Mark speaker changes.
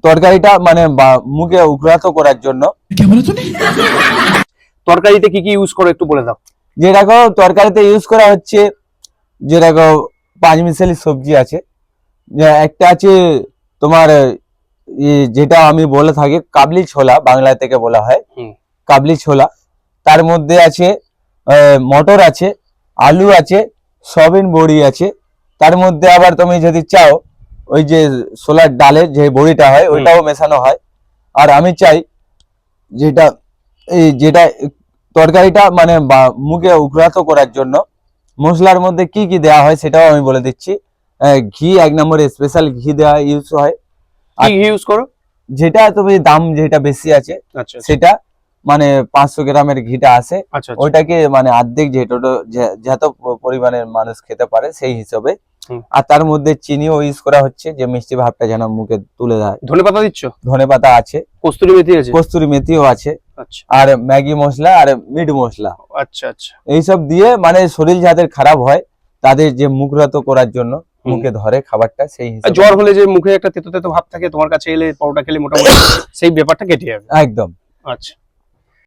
Speaker 1: তরকারিটা মানে মুখে উগ্রাত করার জন্য।
Speaker 2: তরকারিতে কি কি ইউজ করো একটু বলে দাও।
Speaker 1: যেরকম তরকারিতে ইউজ করা হচ্ছে, যেরকম পাঁচমিশালি সবজি আছে, একটা আছে তোমার যেটা আমি বলে থাকি কাবলি ছোলা, বাংলা থেকে বলা হয় কাবলি ছোলা। তার মধ্যে আছে মটর আছে, আলু আছে, সয়াবিন বড়ি আছে। তার মধ্যে আবার তুমি যদি চাও ওই যে ছোলার ডালের যে বড়িটা হয় ওইটাও মেশানো হয়। আর আমি চাই যেটা তরকারিটা মানে মুখে উগ্রাত করার জন্য মশলার মধ্যে কি কি দেওয়া হয় সেটাও আমি বলে দিচ্ছি। ঘি 1 নম্বরে স্পেশাল ঘি দেওয়া ইউজ হয়।
Speaker 2: কি ঘি ইউজ করো?
Speaker 1: যেটা তুমি দাম যেটা বেশি আছে সেটা মানে 500 গ্রামের ঘিটা আছে, ওইটাকে মানে অর্ধেক যত পরিমাণের মানুষ খেতে পারে সেই হিসাবে। আর তার মধ্যে চিনিও ইউজ করা হচ্ছে, যে মিষ্টি ভাবটা যেন মুখে তুলে দেয়।
Speaker 2: ধনেপাতা দিচ্ছ?
Speaker 1: ধনেপাতা আছে,
Speaker 2: কস্তুরি মেথি আছে,
Speaker 1: কস্তুরি মেথিও আছে, আর ম্যাগি মশলা আর মিট মশলা।
Speaker 2: আচ্ছা,
Speaker 1: এইসব দিয়ে মানে শরীর যাদের খারাপ হয় তাদের যে মুখরত করার জন্য মুখে ধরে খাবারটা, সেই হিসাবে।
Speaker 2: জ্বর হলে যে মুখে একটা তেতো তেতো ভাব থাকে, তোমার কাছে এলে পরোটা খেলে মোটামুটি সেই ব্যাপারটা কেটে যাবে।
Speaker 1: একদম।
Speaker 2: আচ্ছা।